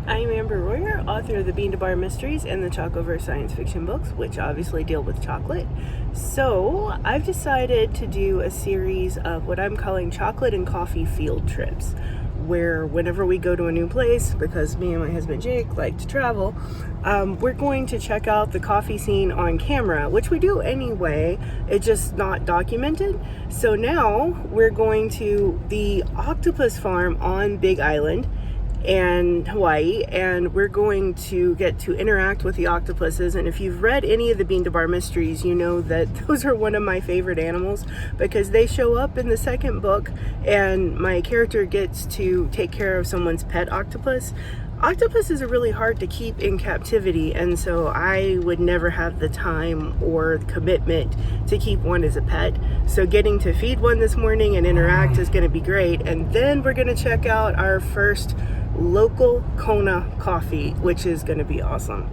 I'm Amber Royer, author of the Bean to Bar Mysteries and the Chocoverse science fiction books, which obviously deal with chocolate. So I've decided to do a series of what I'm calling chocolate and coffee field trips, where whenever we go to a new place, because me and my husband Jake like to travel, we're going to check out the coffee scene on camera, which we do anyway. It's just not documented. So now we're going to the octopus farm on Big Island and Hawaii, and we're going to get to interact with the octopuses. And if you've read any of the Bean to Bar mysteries, you know that those are one of my favorite animals because they show up in the second book and my character gets to take care of someone's pet octopus. Octopuses are really hard to keep in captivity, and so I would never have the time or commitment to keep one as a pet. So getting to feed one this morning and interact is going to be great. And then we're going to check out our first local Kona coffee, which is going to be awesome.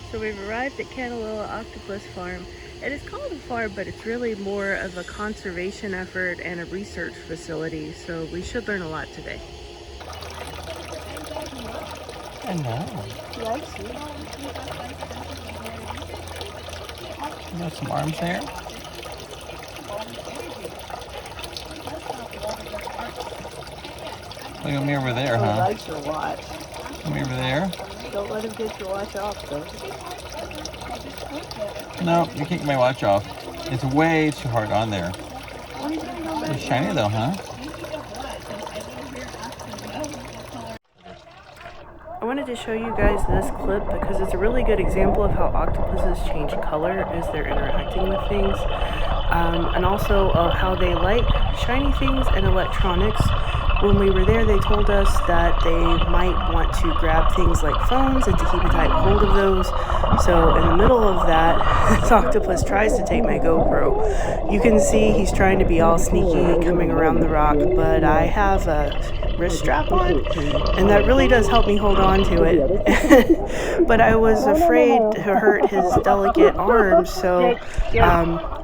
So we've arrived at Kanaloa Octopus Farm. It is called a farm, but it's really more of a conservation effort and a research facility. So we should learn a lot today. I know. You got some arms there? Look at me over there, huh? He likes your watch. Come over there. Don't let him get your watch off, though. No, you can't get my watch off. It's way too hard on there. It's shiny though, huh? I wanted to show you guys this clip because it's a really good example of how octopuses change color as they're interacting with things, and also of how they like shiny things and electronics. When we were there, they told us that they might want to grab things like phones and to keep a tight hold of those. So in the middle of that, this octopus tries to take my GoPro. You can see he's trying to be all sneaky coming around the rock, but I have a wrist strap on, and that really does help me hold on to it. But I was afraid to hurt his delicate arms, so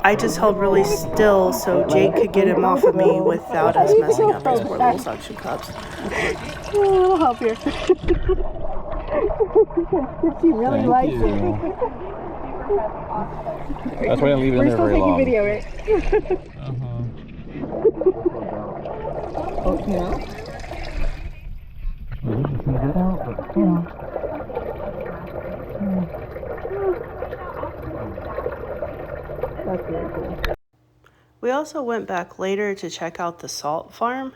I just held really still so Jake could get him off of me without us messing up his poor little suction cups. I'll help you. She really likes it. That's why I leave it in there very long. We're still taking video, right? Okay. That's really cool. We also went back later to check out the salt farm.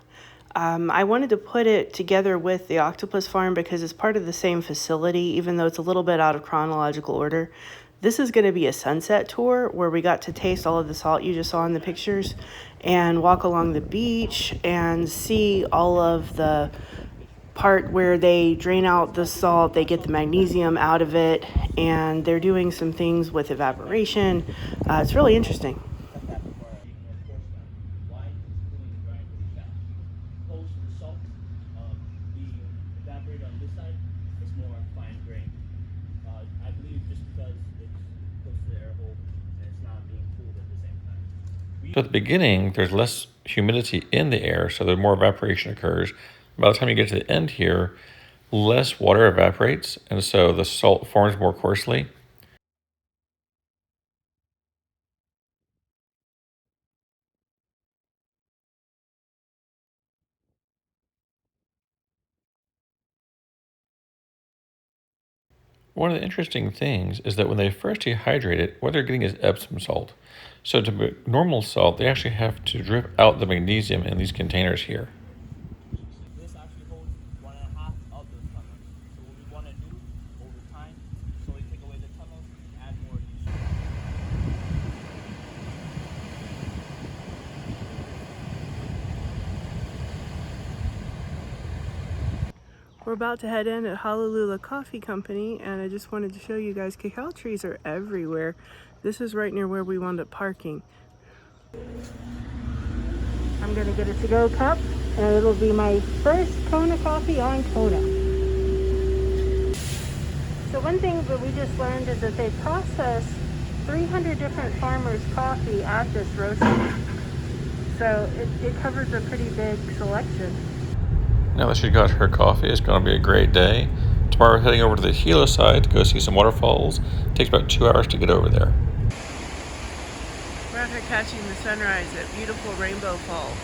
I wanted to put it together with the octopus farm because it's part of the same facility, even though it's a little bit out of chronological order. This is going to be a sunset tour where we got to taste all of the salt you just saw in the pictures and walk along the beach and see all of the part where they drain out the salt, they get the magnesium out of it, and they're doing some things with evaporation. It's really interesting. So at the beginning, there's less humidity in the air, so more evaporation occurs. By the time you get to the end here, less water evaporates, and so the salt forms more coarsely. One of the interesting things is that when they first dehydrate it, what they're getting is Epsom salt. So to make normal salt, they actually have to drip out the magnesium in these containers here. This actually holds 1.5 of those tunnels. So what we want to do over time, slowly take away the tunnels and add more of these. We're about to head in at Honolulu Coffee Company, and I just wanted to show you guys cacao trees are everywhere. This is right near where we wound up parking. I'm gonna get a to-go cup, and it'll be my first Kona coffee on Kona. So one thing that we just learned is that they process 300 different farmers' coffee at this roastery. So it covers a pretty big selection. Now that she got her coffee, it's going to be a great day. Tomorrow we're heading over to the Hilo side to go see some waterfalls. It takes about 2 hours to get over there. We're out here catching the sunrise at beautiful Rainbow Falls.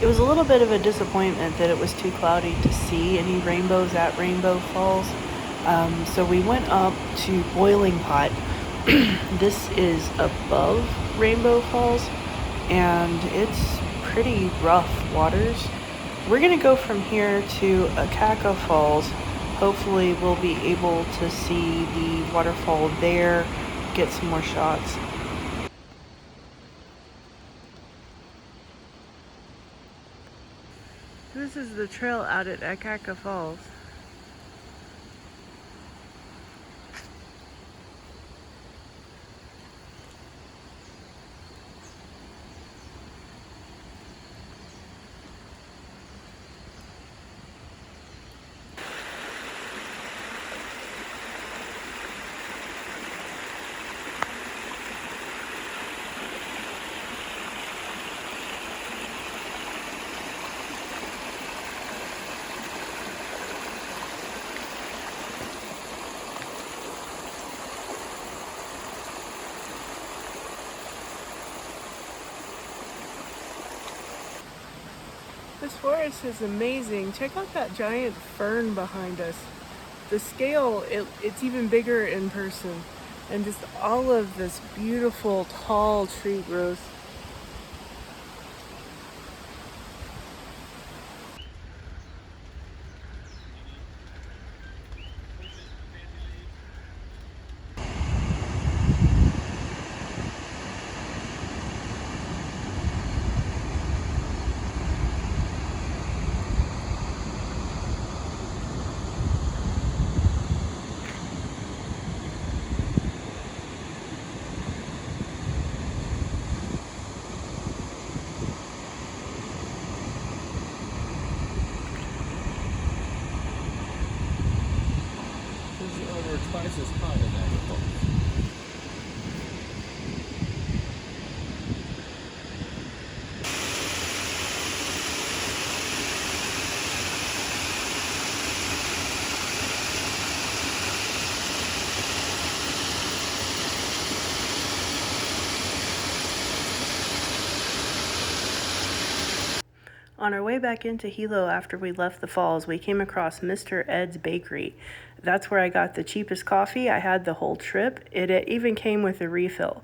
It was a little bit of a disappointment that it was too cloudy to see any rainbows at Rainbow Falls. So we went up to Boiling Pot. This is above Rainbow Falls, and it's pretty rough waters. We're gonna go from here to Akaka Falls. Hopefully we'll be able to see the waterfall there, get some more shots. This is the trail out at Akaka Falls. This forest is amazing. Check out that giant fern behind us. The scale, it's even bigger in person. And just all of this beautiful tall tree growth. Over twice as high as that. On our way back into Hilo after we left the falls, we came across Mr. Ed's Bakery. That's where I got the cheapest coffee I had the whole trip. It even came with a refill.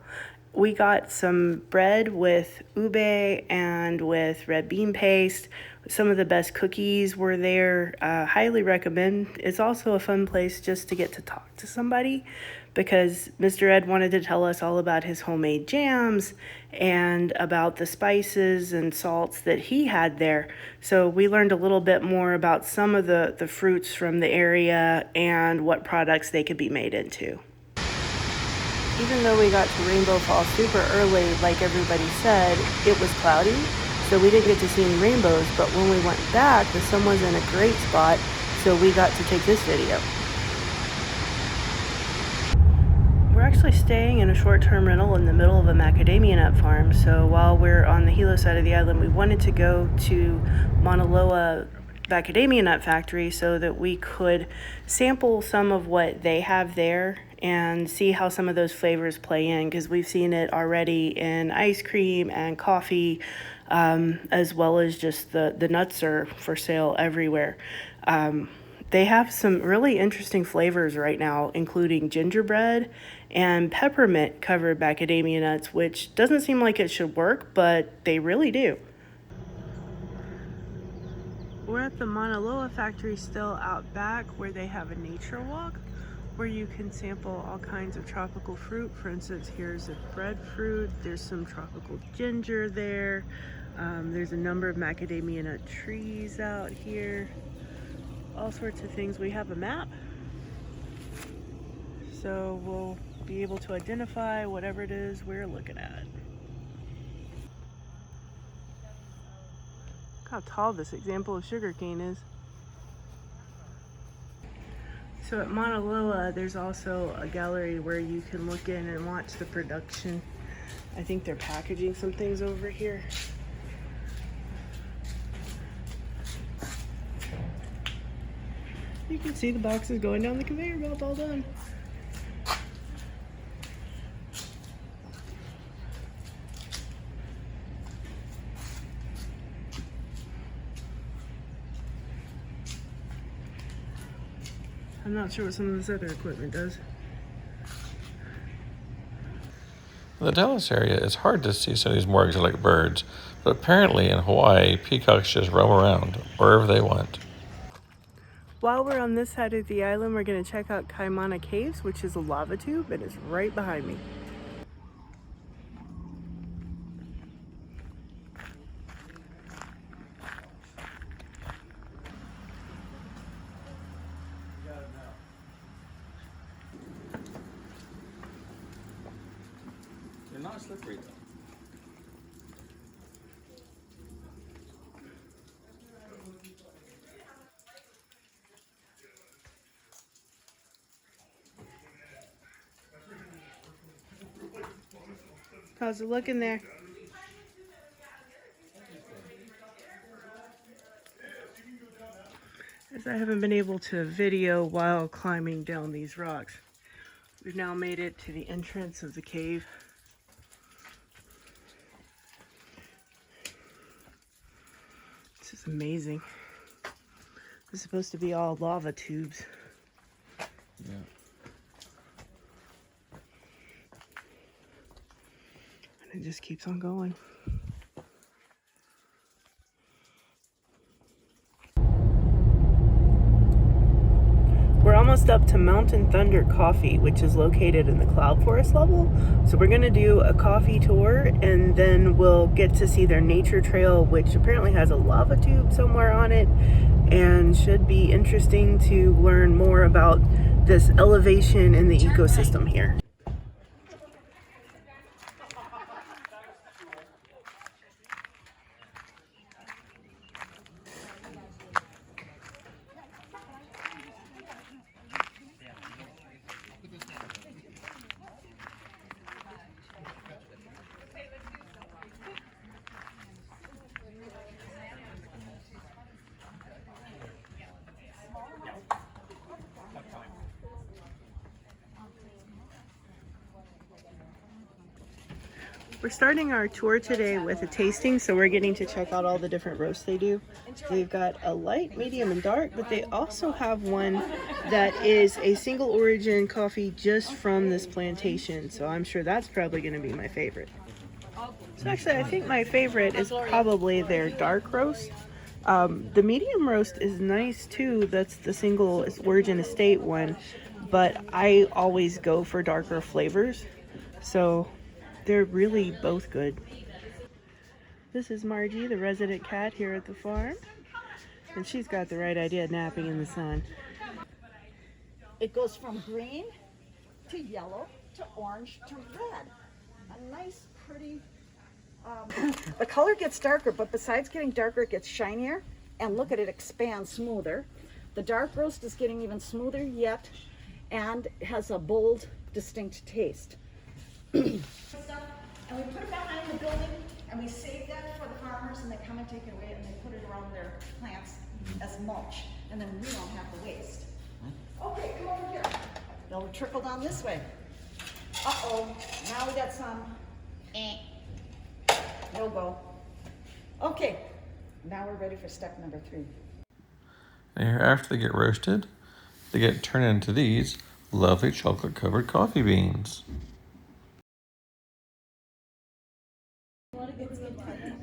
We got some bread with ube and with red bean paste. Some of the best cookies were there. Highly recommend. It's also a fun place just to get to talk to somebody, because Mr. Ed wanted to tell us all about his homemade jams and about the spices and salts that he had there. So we learned a little bit more about some of the fruits from the area and what products they could be made into. Even though we got to Rainbow Falls super early, like everybody said, it was cloudy, so we didn't get to see any rainbows, but when we went back, the sun was in a great spot, so we got to take this video. We're actually staying in a short-term rental in the middle of a macadamia nut farm, so while we're on the Hilo side of the island, we wanted to go to Mauna Loa macadamia nut factory so that we could sample some of what they have there and see how some of those flavors play in, because we've seen it already in ice cream and coffee, as well as just the nuts are for sale everywhere. They have some really interesting flavors right now, including gingerbread and peppermint covered macadamia nuts, which doesn't seem like it should work, but they really do. We're at the Mauna Loa factory still out back, where they have a nature walk where you can sample all kinds of tropical fruit. For instance, here's a breadfruit, there's some tropical ginger there, there's a number of macadamia nut trees out here, all sorts of things. We have a map, so we'll be able to identify whatever it is we're looking at. Look how tall this example of sugarcane is. So at Mauna Loa, there's also a gallery where you can look in and watch the production. I think they're packaging some things over here. You can see the boxes going down the conveyor belt, all done. I'm not sure what some of this other equipment does. In the Dallas area, it's hard to see some of these more exotic birds, but apparently in Hawaii, peacocks just roam around wherever they want. While we're on this side of the island, we're going to check out Kaimana Caves, which is a lava tube, and it's right behind me. They're not slippery though. How's it looking there? As I haven't been able to video while climbing down these rocks, we've now made it to the entrance of the cave. This is amazing. This is supposed to be all lava tubes. Yeah. And it just keeps on going. We're almost up to Mountain Thunder Coffee, which is located in the cloud forest level. So we're going to do a coffee tour, and then we'll get to see their nature trail, which apparently has a lava tube somewhere on it, and should be interesting to learn more about this elevation in the ecosystem here. We're starting our tour today with a tasting, so we're getting to check out all the different roasts they do. They've got a light, medium, and dark, but they also have one that is a single origin coffee just from this plantation, so I'm sure that's probably going to be my favorite. So actually, I think my favorite is probably their dark roast. The medium roast is nice too. That's the single origin estate one, but I always go for darker flavors, so they're really both good. This is Margie, the resident cat here at the farm, and she's got the right idea, napping in the sun. It goes from green to yellow to orange to red. A nice, pretty. The color gets darker, but besides getting darker, it gets shinier. And look at it expand smoother. The dark roast is getting even smoother yet, and has a bold, distinct taste. And we put it behind the building, and we save that for the farmers, and they come and take it away, and they put it around their plants as mulch, and then we don't have to waste. Okay, come over here. They'll trickle down this way. Uh-oh, now we got some. No go. Okay, now we're ready for step number 3. And here, after they get roasted, they get turned into these lovely chocolate-covered coffee beans.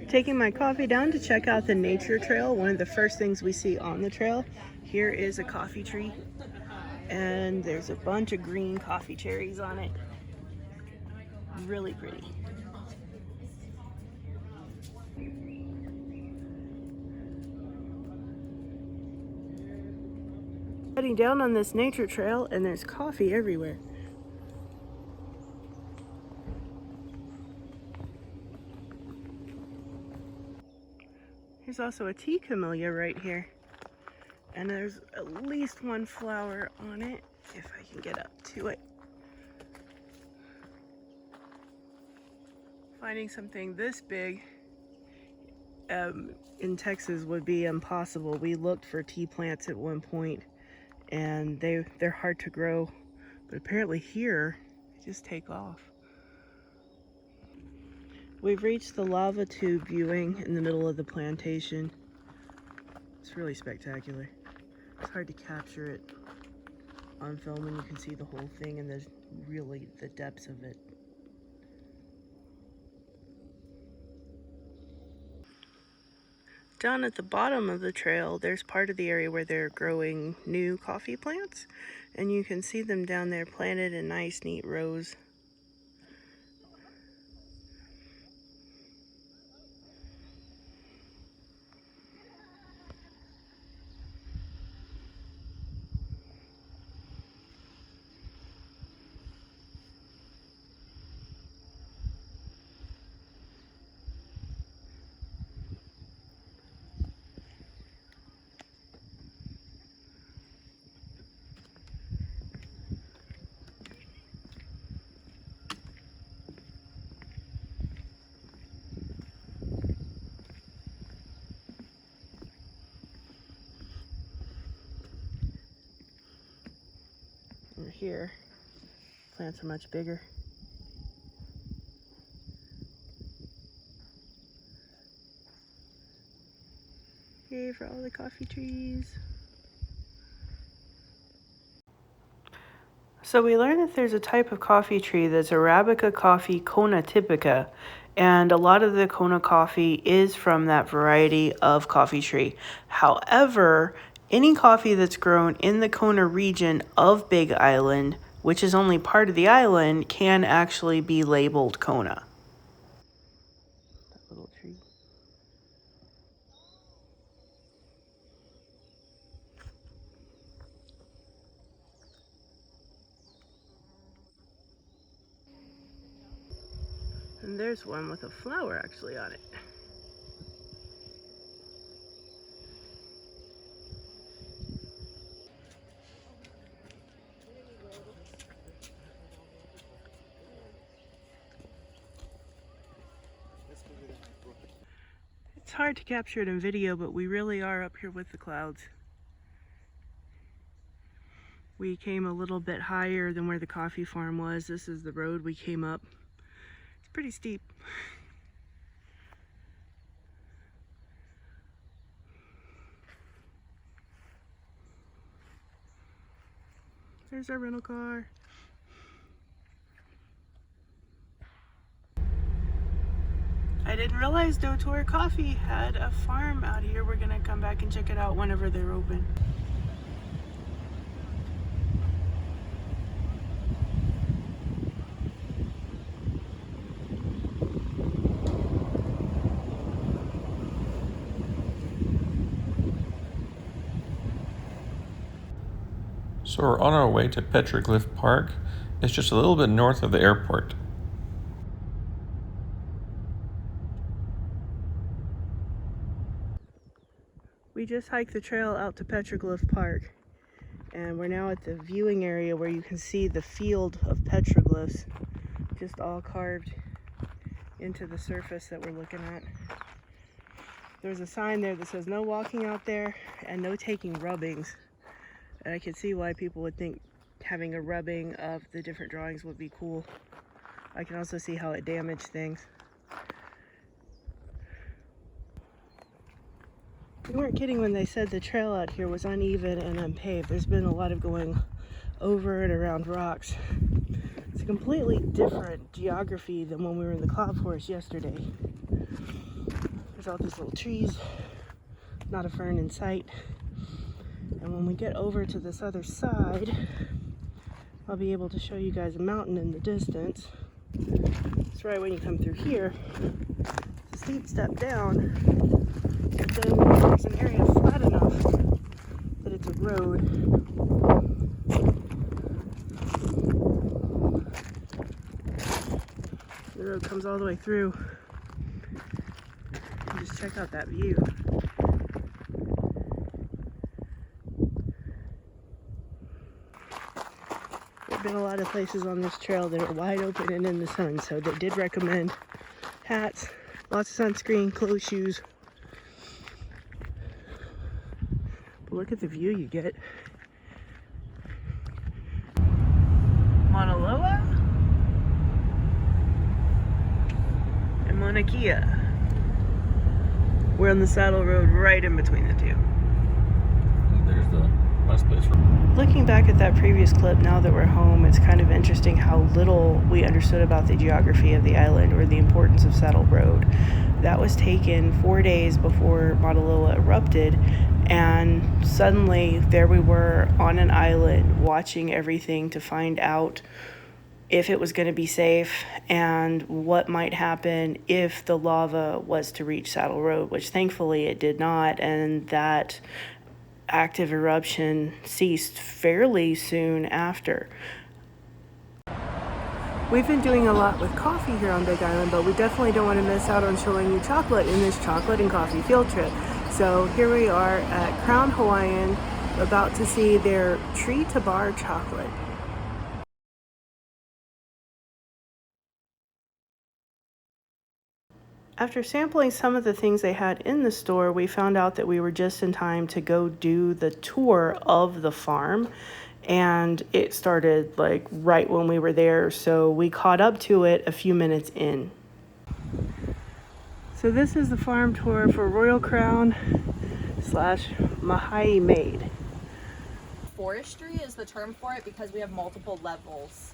Taking my coffee down to check out the nature trail. One of the first things we see on the trail, here is a coffee tree, and there's a bunch of green coffee cherries on it. Really pretty. Heading down on this nature trail, and there's coffee everywhere. There's also a tea camellia right here. And there's at least one flower on it, if I can get up to it. Finding something this big in Texas would be impossible. We looked for tea plants at one point, and they're hard to grow, but apparently here they just take off. We've reached the lava tube viewing in the middle of the plantation. It's really spectacular. It's hard to capture it on film when you can see the whole thing and there's really the depths of it. Down at the bottom of the trail, there's part of the area where they're growing new coffee plants, and you can see them down there planted in nice, neat rows. Over here, plants are much bigger. Yay for all the coffee trees. So we learned that there's a type of coffee tree that's Arabica coffee Kona typica, and a lot of the Kona coffee is from that variety of coffee tree. However, any coffee that's grown in the Kona region of Big Island, which is only part of the island, can actually be labeled Kona. That little tree. And there's one with a flower actually on it. It's hard to capture it in video, but we really are up here with the clouds. We came a little bit higher than where the coffee farm was. This is the road we came up. It's pretty steep. There's our rental car. I didn't realize Dotor Coffee had a farm out here. We're gonna come back and check it out whenever they're open. So we're on our way to Petroglyph Park. It's just a little bit north of the airport. We just hiked the trail out to Petroglyph Park, and we're now at the viewing area where you can see the field of petroglyphs just all carved into the surface that we're looking at. There's a sign there that says no walking out there and no taking rubbings. And I can see why people would think having a rubbing of the different drawings would be cool. I can also see how it damaged things. We weren't kidding when they said the trail out here was uneven and unpaved. There's been a lot of going over and around rocks. It's a completely different geography than when we were in the cloud forest yesterday. There's all these little trees, not a fern in sight. And when we get over to this other side, I'll be able to show you guys a mountain in the distance. It's right when you come through here. It's a steep step down, but then there's an area flat enough that it's a road. The road comes all the way through. And just check out that view. There've been a lot of places on this trail that are wide open and in the sun, so they did recommend hats, lots of sunscreen, closed shoes. But look at the view you get. Mauna Loa and Mauna Kea. We're on the saddle road right in between the two. There's the last place. Looking back at that previous clip, now that we're home, it's kind of interesting how little we understood about the geography of the island or the importance of Saddle Road. That was taken 4 days before Mauna Loa erupted, and suddenly there we were on an island watching everything to find out if it was going to be safe and what might happen if the lava was to reach Saddle Road, which thankfully it did not, and that active eruption ceased fairly soon after. We've been doing a lot with coffee here on Big Island, but we definitely don't want to miss out on showing you chocolate in this chocolate and coffee field trip. So here we are at Crown Hawaiian, about to see their tree to bar chocolate. After sampling some of the things they had in the store, we found out that we were just in time to go do the tour of the farm. And it started like right when we were there, so we caught up to it a few minutes in. So this is the farm tour for Royal Crown / Mahai Maid. Forestry is the term for it because we have multiple levels.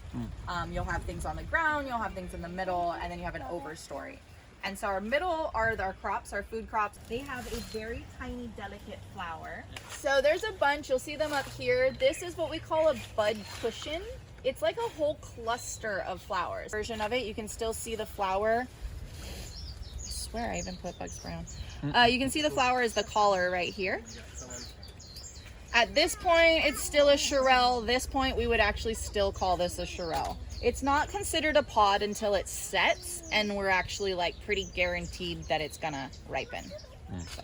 You'll have things on the ground, you'll have things in the middle, and then you have an overstory. And so our middle are our crops, our food crops. They have a very tiny, delicate flower. So there's a bunch, you'll see them up here. This is what we call a bud cushion. It's like a whole cluster of flowers. Version of it, you can still see the flower. I swear I even put bug spray on. You can see the flower is the collar right here. At this point, it's still a Shirelle. This point, we would actually still call this a Shirelle. It's not considered a pod until it sets, and we're actually like pretty guaranteed that it's gonna ripen. So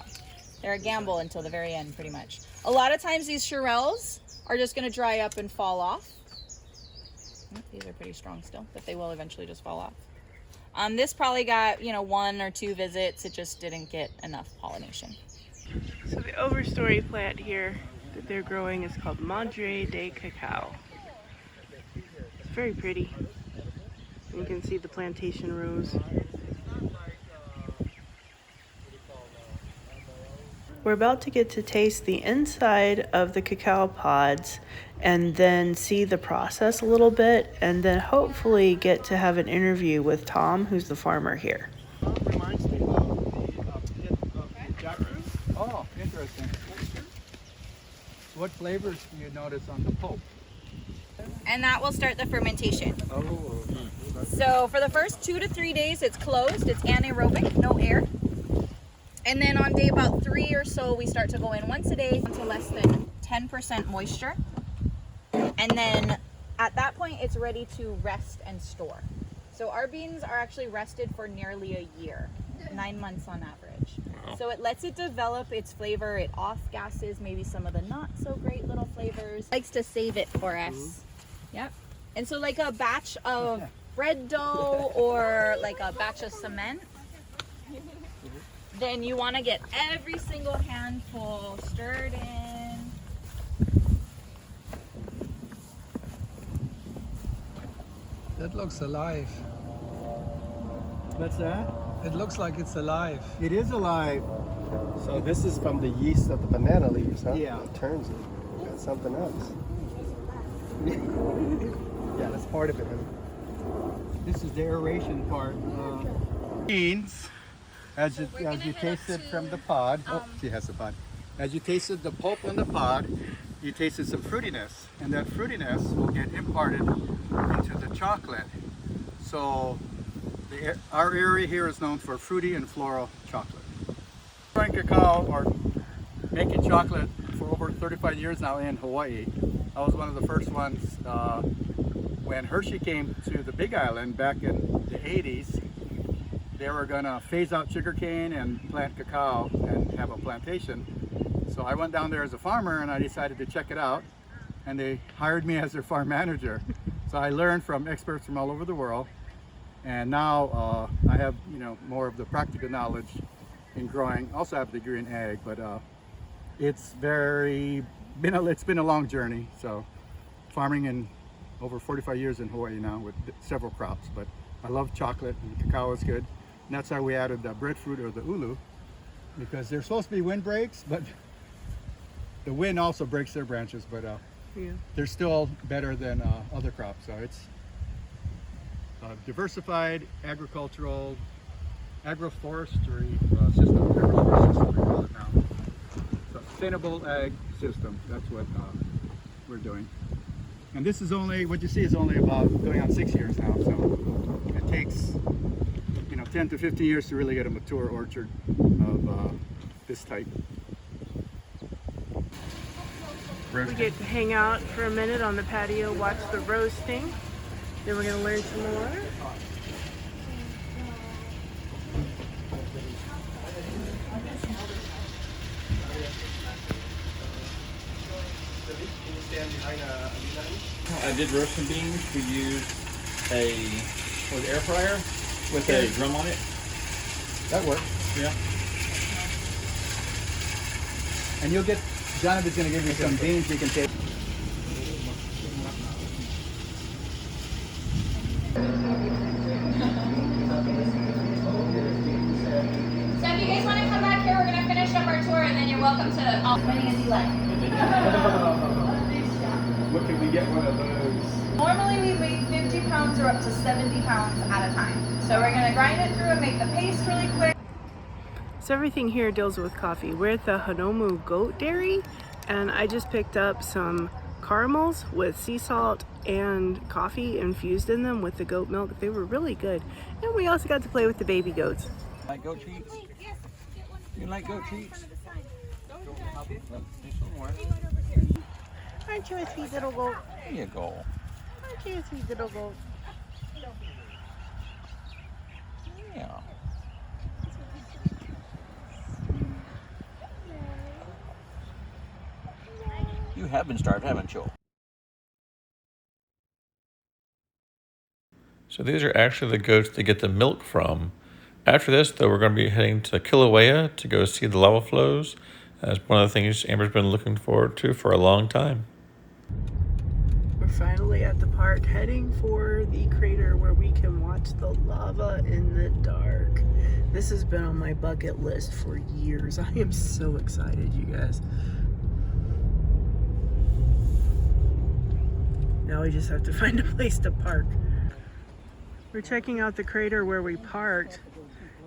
they're a gamble until the very end, pretty much. A lot of times these Shirelles are just gonna dry up and fall off. These are pretty strong still, but they will eventually just fall off. This probably got, 1 or 2 visits. It just didn't get enough pollination. So the overstory plant here that they're growing is called Madre de Cacao. It's very pretty. You can see the plantation rows. We're about to get to taste the inside of the cacao pods and then see the process a little bit, and then hopefully get to have an interview with Tom, who's the farmer here. Reminds me of jackfruit. Oh, interesting. What flavors do you notice on the pulp? And that will start the fermentation. Oh. So for the first 2 to 3 days, it's closed. It's anaerobic, no air. And then on day about 3 or so, we start to go in once a day to less than 10% moisture. And then at that point, it's ready to rest and store. So our beans are actually rested for nearly a year, 9 months on average. Wow. So it lets it develop its flavor. It off-gasses maybe some of the not so great little flavors. Likes to save it for us. Yep. And so like a batch of bread dough or like a batch of cement, then you want to get every single handful stirred in. That looks alive. What's that? It looks like it's alive. It is alive. So this is from the yeast of the banana leaves, huh? Yeah. It turns it. Got something else. Yeah, that's part of it. This is the aeration part. Beans, as you tasted from the pod. Oh, she has the pod. As you tasted the pulp on the pod, you tasted some fruitiness, and that fruitiness will get imparted into the chocolate. So our area here is known for fruity and floral chocolate. Growing cacao or making chocolate for over 35 years now in Hawaii. I was one of the first ones when Hershey came to the Big Island back in the 80s. They were gonna phase out sugarcane and plant cacao and have a plantation. So I went down there as a farmer and I decided to check it out. and they hired me as their farm manager. So I learned from experts from all over the world, and now I have more of the practical knowledge in growing. Also have a degree in ag, but it's been a long journey. So farming in over 45 years in Hawaii now with several crops, but I love chocolate and cacao is good. And that's why we added the breadfruit or the ulu, because they're supposed to be windbreaks, but the wind also breaks their branches, but they're still better than other crops. So it's diversified agricultural, agroforestry system, agroforestry system we call it now. Sustainable ag system, that's what we're doing. And this is only, what you see is only about going on 6 years now, so it takes 10 to 15 years to really get a mature orchard of this type. We get to hang out for a minute on the patio, watch the roasting. Then we're gonna learn some more. I did roast some beans. We used a air fryer with a drum on it. That works. Yeah. And you'll get, Jonathan's gonna give you some beans you can take. So if you guys want to come back here, we're going to finish up our tour and then you're welcome to all as many as you like. What can we get one of those? Normally we weigh 50 pounds or up to 70 pounds at a time. So we're gonna grind it through and make the paste really quick. So everything here deals with coffee. We're at the Hanomu Goat Dairy, and I just picked up some caramels with sea salt and coffee infused in them with the goat milk. They were really good. And we also got to play with the baby goats. Like goat treats? You like goat treats? Aren't you a sweet little goat? There you go. Aren't you a sweet little goat? Yeah. You have been starved, haven't you? So these are actually the goats they get the milk from. After this, though, we're going to be heading to Kilauea to go see the lava flows. That's one of the things Amber's been looking forward to for a long time. We're finally at the park, heading for the crater where we can watch the lava in the dark. This has been on my bucket list for years. I am so excited, you guys. Now we just have to find a place to park. We're checking out the crater where we parked,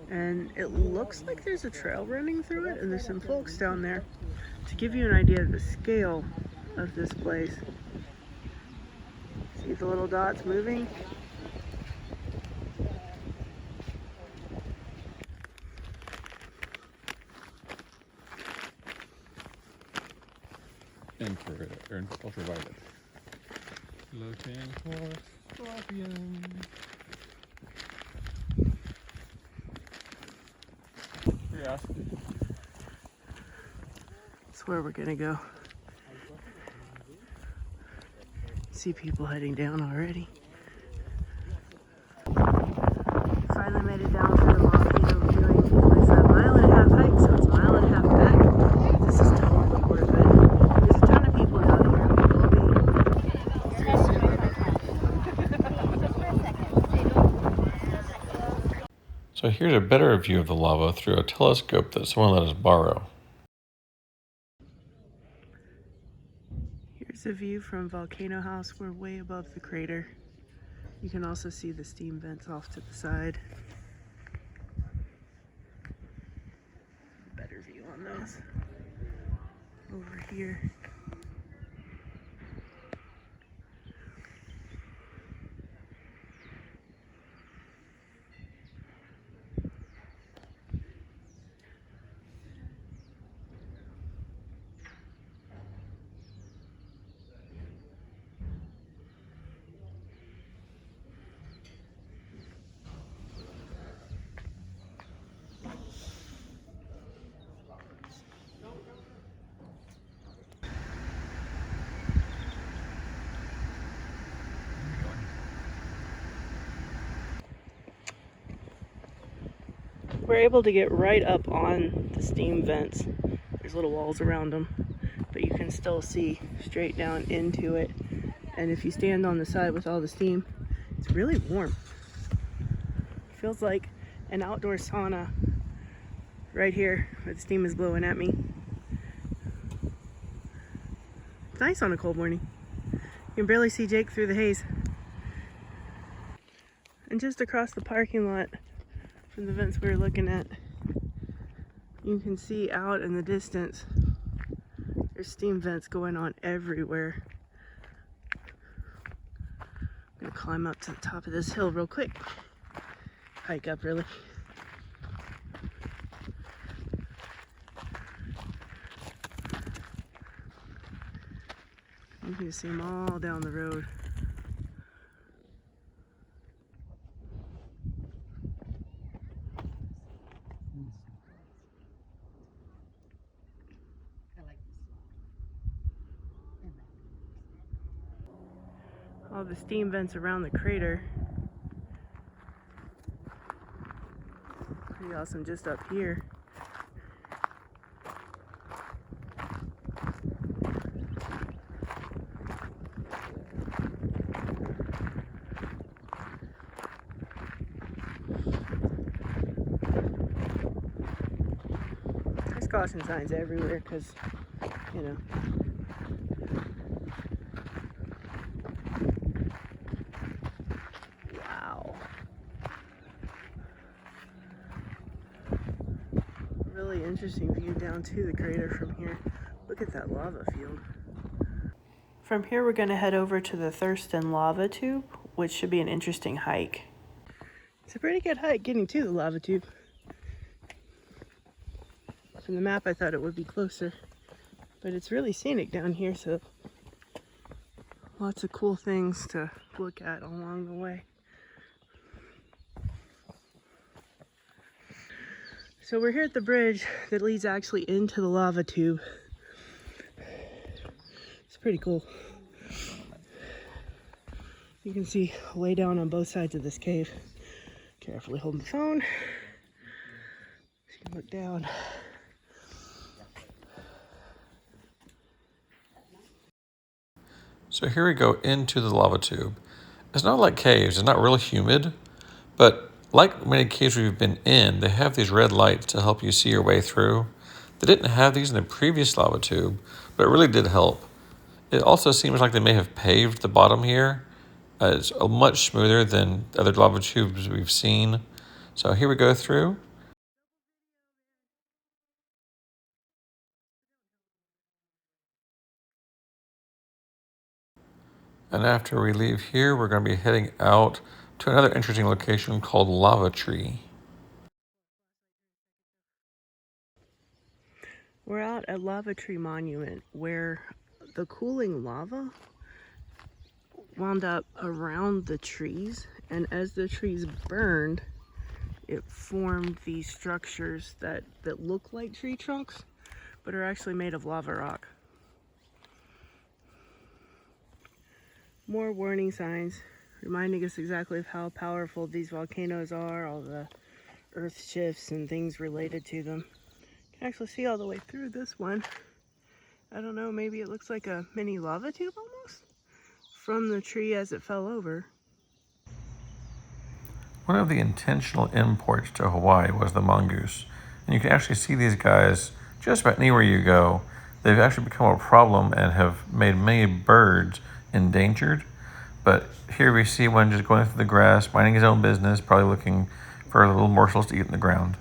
and it looks like there's a trail running through it, and there's some folks down there. To give you an idea of the scale of this place. See the little dots moving? Infrared or ultraviolet. Looking for scorpion. Curiosity. That's where we're gonna go. See people heading down already. Finally made it down to the volcano viewing. It's a 1.5 mile hike, so it's a 1.5 mile back. This is totally worth it. There's a ton of people down here. So here's a better view of the lava through a telescope that someone let us borrow. Here's a view from Volcano House. We're way above the crater. You can also see the steam vents off to the side. Better view on those. Over here. we're able to get right up on the steam vents. There's little walls around them, but you can still see straight down into it. And if you stand on the side with all the steam, it's really warm. Feels like an outdoor sauna right here where the steam is blowing at me. It's nice on a cold morning. You can barely see Jake through the haze. And just across the parking lot from the vents we were looking at, you can see out in the distance, there's steam vents going on everywhere. I'm gonna climb up to the top of this hill real quick. Hike up, really. You can see them all down the road. All the steam vents around the crater. Pretty awesome just up here. There's caution signs everywhere because, you know. Wow. Really interesting view down to the crater from here. Look at that lava field. From here, we're going to head over to the Thurston lava tube, which should be an interesting hike. It's a pretty good hike getting to the lava tube. From the map, I thought it would be closer, but it's really scenic down here, so lots of cool things to look at along the way. So we're here at the bridge that leads actually into the lava tube. It's pretty cool. You can see way down on both sides of this cave. Carefully hold the phone. So you can look down. So here we go into the lava tube. It's not like caves, it's not really humid, but like many caves we've been in, they have these red lights to help you see your way through. They didn't have these in the previous lava tube, but it really did help. It also seems like they may have paved the bottom here. It's much smoother than other lava tubes we've seen. So here we go through. And after we leave here, we're going to be heading out to another interesting location called Lava Tree. We're out at Lava Tree Monument, where the cooling lava wound up around the trees, and as the trees burned, it formed these structures that look like tree trunks, but are actually made of lava rock. More warning signs reminding us exactly of how powerful these volcanoes are, all the earth shifts and things related to them. You can actually see all the way through this one. I don't know, maybe it looks like a mini lava tube almost from the tree as it fell over. One of the intentional imports to Hawaii was the mongoose. And you can actually see these guys just about anywhere you go. They've actually become a problem and have made many birds endangered. But here we see one just going through the grass, minding his own business, probably looking for little morsels to eat in the ground.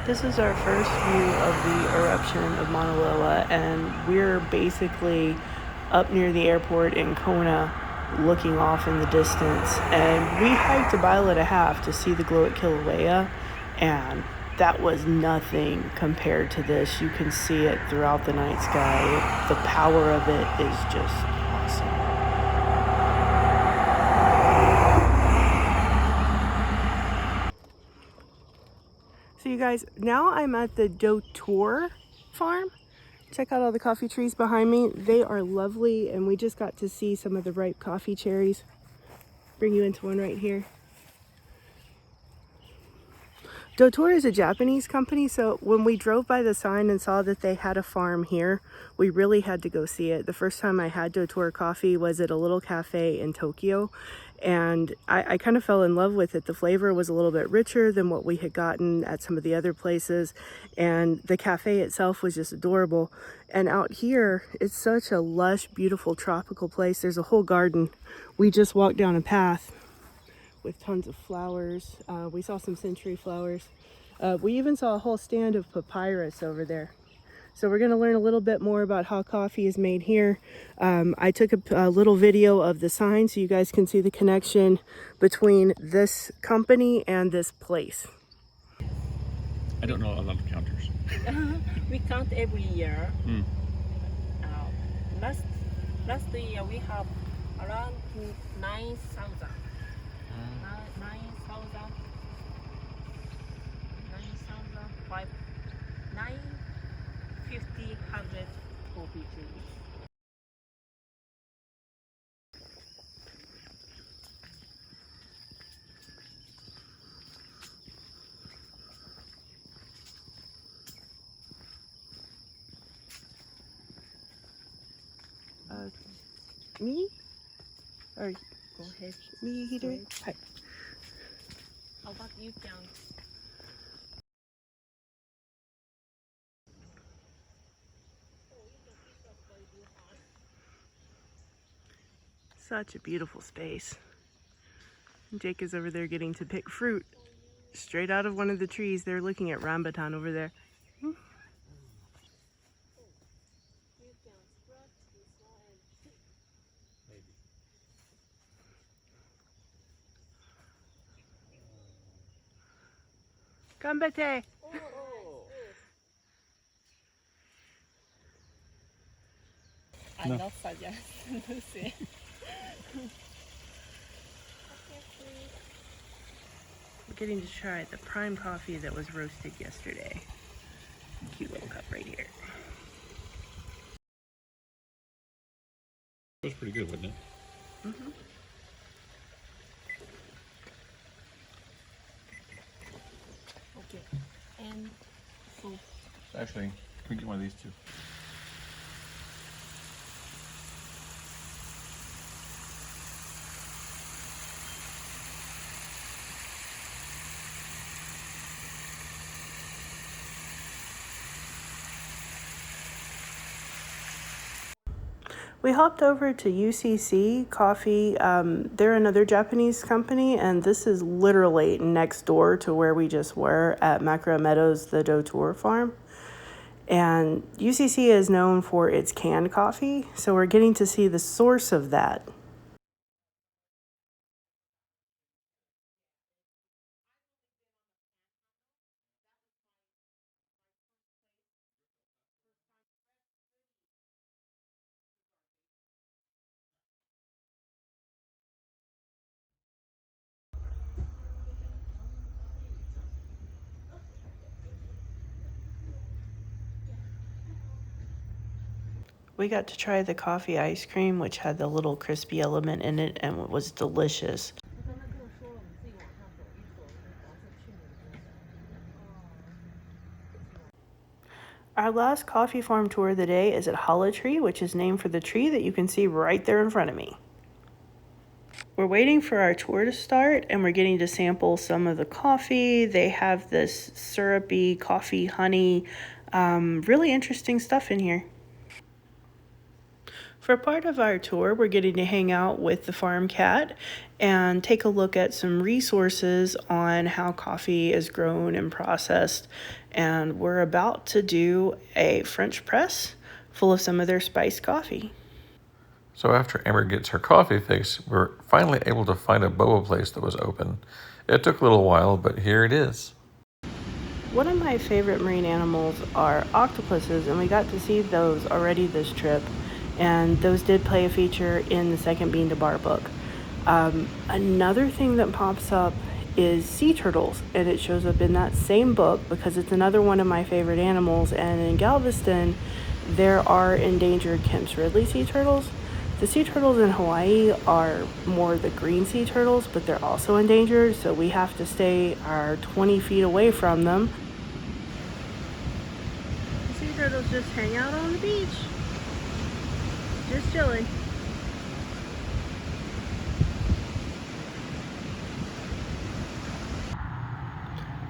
This is our first view of the eruption of Mauna Loa, and we're basically up near the airport in Kona, looking off in the distance. And we hiked 1.5 miles to see the glow at Kilauea, and that was nothing compared to this. You can see it throughout the night sky. The power of it is just awesome. So you guys, now I'm at the Dotor farm, Check out all the coffee trees behind me. They are lovely, and we just got to see some of the ripe coffee cherries. Bring you into one right here. Dotor is a Japanese company, so when we drove by the sign and saw that they had a farm here, we really had to go see it. The first time I had Dotor coffee was at a little cafe in Tokyo, and I kind of fell in love with it. The flavor was a little bit richer than what we had gotten at some of the other places, and the cafe itself was just adorable. And out here, it's such a lush, beautiful, tropical place. There's a whole garden. We just walked down a path with tons of flowers. We saw some century flowers. We even saw a whole stand of papyrus over there. So we're going to learn a little bit more about how coffee is made here. I took a little video of the sign so you guys can see the connection between this company and this place. I don't know a lot of counters. We count every year. Hmm. Last year we have around 9,000. 9,100 coffee trees. Me? Or Go ahead. me heater? Hi. How about you can? Such a beautiful space. Jake is over there getting to pick fruit straight out of one of the trees. They're looking at rambutan over there. Gambate! I not suggest Lucy. We're getting to try the prime coffee that was roasted yesterday. Cute little cup right here. That was pretty good, wasn't it? Mm-hmm. Okay. And so Actually, can we get one of these two? We hopped over to UCC Coffee. They're another Japanese company, and this is literally next door to where we just were at Macro Meadows, the Dotor farm. And UCC is known for its canned coffee, so we're getting to see the source of that. We got to try the coffee ice cream, which had the little crispy element in it, and it was delicious. Our last coffee farm tour of the day is at Hollow Tree, which is named for the tree that you can see right there in front of me. We're waiting for our tour to start, and we're getting to sample some of the coffee. They have this syrupy coffee honey, really interesting stuff in here. For part of our tour, we're getting to hang out with the farm cat and take a look at some resources on how coffee is grown and processed. And we're about to do a French press full of some of their spiced coffee. So after Amber gets her coffee fix, we're finally able to find a boba place that was open. It took a little while, but here it is. One of my favorite marine animals are octopuses, and we got to see those already this trip. And those did play a feature in the second Bean to Bar book. Another thing that pops up is sea turtles, and it shows up in that same book because it's another one of my favorite animals. And in Galveston, there are endangered Kemp's Ridley sea turtles. The sea turtles in Hawaii are more the green sea turtles, but they're also endangered, so we have to stay our 20 feet away from them. The sea turtles just hang out on the beach, just chilling.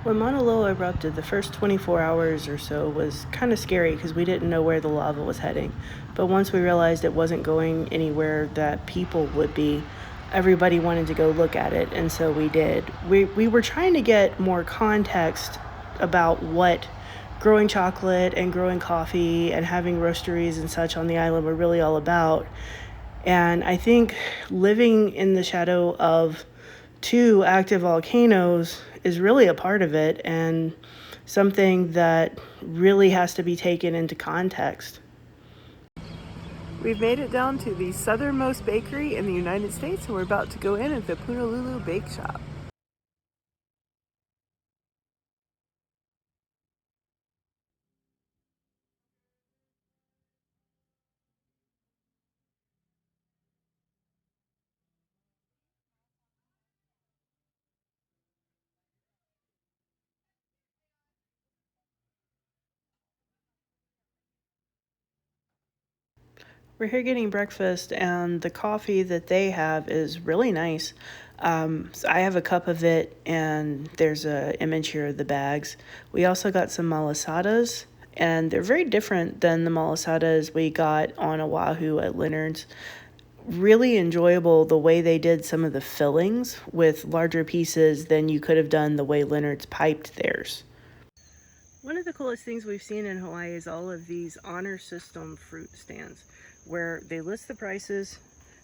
When Mauna Loa erupted, the first 24 hours or so was kind of scary because we didn't know where the lava was heading. But once we realized it wasn't going anywhere that people would be, everybody wanted to go look at it, and so we did. We were trying to get more context about what growing chocolate and growing coffee and having roasteries and such on the island were really all about. And I think living in the shadow of 2 active volcanoes is really a part of it, and something that really has to be taken into context. We've made it down to the southernmost bakery in the United States, and we're about to go in at the Punalulu Bake Shop. We're here getting breakfast, and the coffee that they have is really nice. So I have a cup of it, and there's an image here of the bags. We also got some malasadas, and they're very different than the malasadas we got on Oahu at Leonard's. Really enjoyable the way they did some of the fillings with larger pieces than you could have done the way Leonard's piped theirs. One of the coolest things we've seen in Hawaii is all of these honor system fruit stands where they list the prices,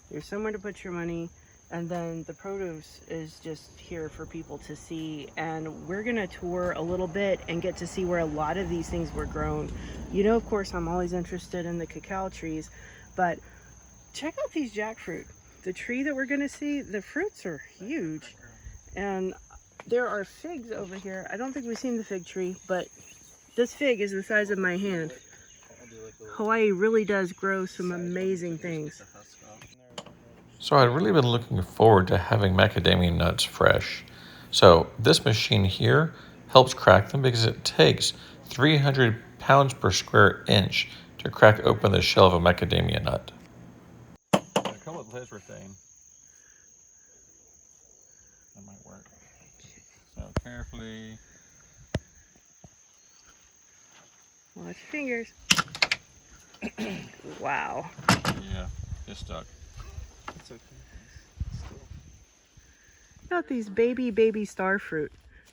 there's somewhere to put your money, and then the produce is just here for people to see. And we're gonna tour a little bit and get to see where a lot of these things were grown. You know, of course, I'm always interested in the cacao trees, but check out these jackfruit. The tree that we're gonna see, the fruits are huge. And there are figs over here. I don't think we've seen the fig tree, but this fig is the size of my hand. Hawaii really does grow some amazing things. So I'd really been looking forward to having macadamia nuts fresh. So this machine here helps crack them because it takes 300 pounds per square inch to crack open the shell of a macadamia nut. A couple of places were saying that might work. So carefully. Watch your fingers. Wow. Yeah, it's stuck. It's okay. Got these baby star fruit.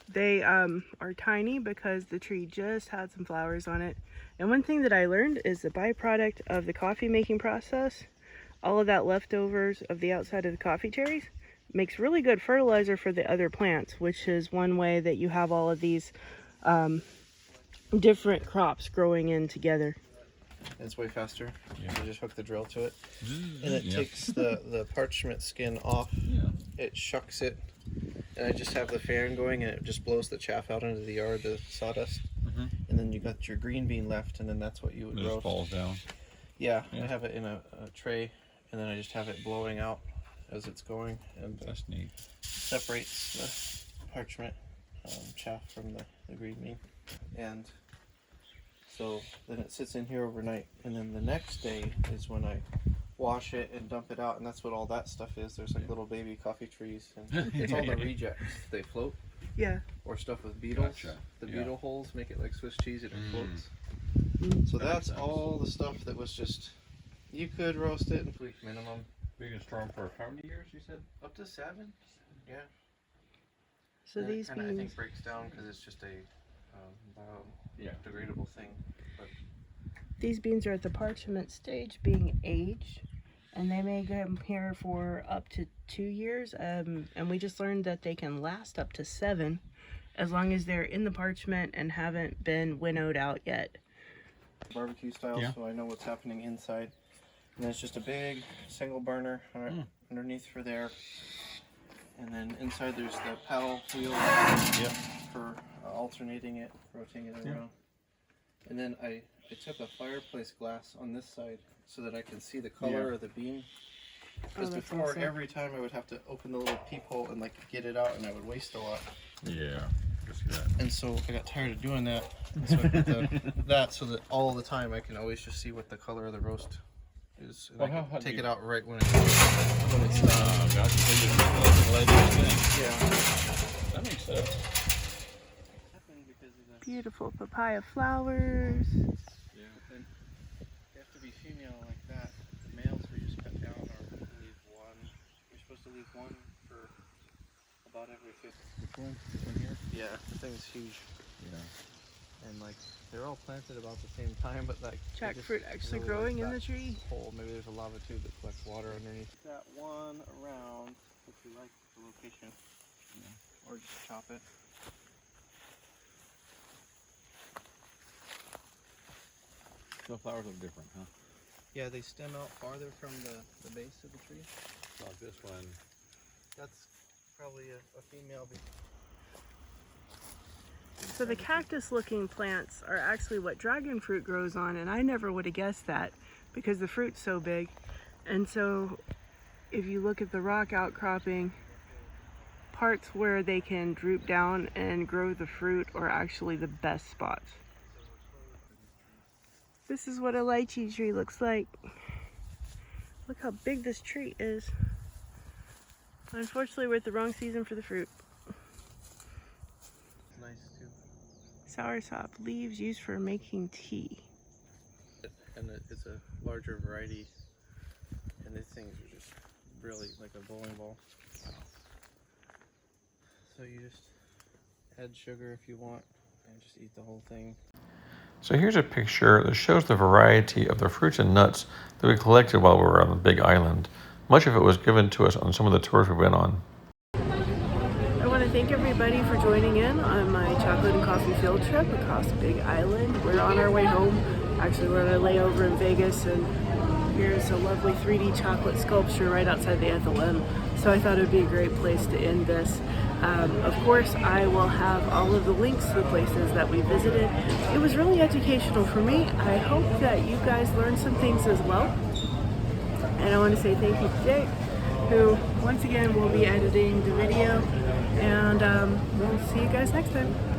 They are tiny because the tree just had some flowers on it. And one thing that I learned is the byproduct of the coffee making process, all of that leftovers of the outside of the coffee cherries, makes really good fertilizer for the other plants, which is one way that you have all of these different crops growing in together. It's way faster. Yeah. You just hook the drill to it, and it takes the parchment skin off. Yeah. It shucks it, and I just have the fan going, and it just blows the chaff out into the yard, the sawdust. Mm-hmm. And then you got your green bean left, and then that's what you would roast. It just falls down. Yeah, I have it in a tray, and then I just have it blowing out as it's going, and that's neat. Separates the parchment chaff from the green bean, and so then it sits in here overnight, and then the next day is when I wash it and dump it out, and that's what all that stuff is. There's like little baby coffee trees, and it's all the rejects. They float. Yeah. Or stuff with beetles. Gotcha. The beetle holes make it like Swiss cheese, it floats. So that's all the stuff that was just, you could roast it and fleek minimum. We can store them for how many years, you said? Up to 7. Yeah. So and these beans, I think breaks down because it's just a biodegradable thing. But these beans are at the parchment stage, being aged, and they may come here for up to 2 years. And we just learned that they can last up to 7, as long as they're in the parchment and haven't been winnowed out yet. Barbecue style, so I know what's happening inside. And then it's just a big single burner underneath for there. And then inside there's the paddle wheel for alternating it, rotating it around. And then I took a fireplace glass on this side so that I can see the color of the bean. Because before, awesome. every time I would have to open the little peephole and like get it out, and I would waste a lot. Yeah, I can see that. And so I got tired of doing that. So I put that so that all the time I can always just see what the color of the roast is. And I can take it out right when it's done. Gotcha. So you just let it in. Yeah. That makes sense. Beautiful papaya flowers. Yeah. And they have to be female like that. Males were just cut down or leave one. You're supposed to leave one for about every 50. Which one? This one here? Yeah, the thing's huge. Yeah. And like they're all planted about the same time, but like Jackfruit actually growing in the tree. Hole. Maybe there's a lava tube that collects water underneath. That one around if you like the location. Yeah. Or just chop it. The flowers look different, huh? Yeah, they stem out farther from the base of the tree. Like this one. That's probably a female. So the cactus looking plants are actually what dragon fruit grows on, and I never would have guessed that because the fruit's so big. And so if you look at the rock outcropping, parts where they can droop down and grow the fruit are actually the best spots. This is what a lychee tree looks like. Look how big this tree is. Unfortunately, we're at the wrong season for the fruit. Nice too. Soursop leaves used for making tea. And it's a larger variety. And these things are just really like a bowling ball. So you just add sugar if you want and just eat the whole thing. So here's a picture that shows the variety of the fruits and nuts that we collected while we were on the Big Island. Much of it was given to us on some of the tours we went on. I want to thank everybody for joining in on my chocolate and coffee field trip across Big Island. We're on our way home. Actually, we're on a layover in Vegas, and here's a lovely 3D chocolate sculpture right outside the FLM. So I thought it would be a great place to end this. Of course, I will have all of the links to the places that we visited. It was really educational for me. I hope that you guys learned some things as well. And I want to say thank you to Jake, who once again will be editing the video. And we'll see you guys next time.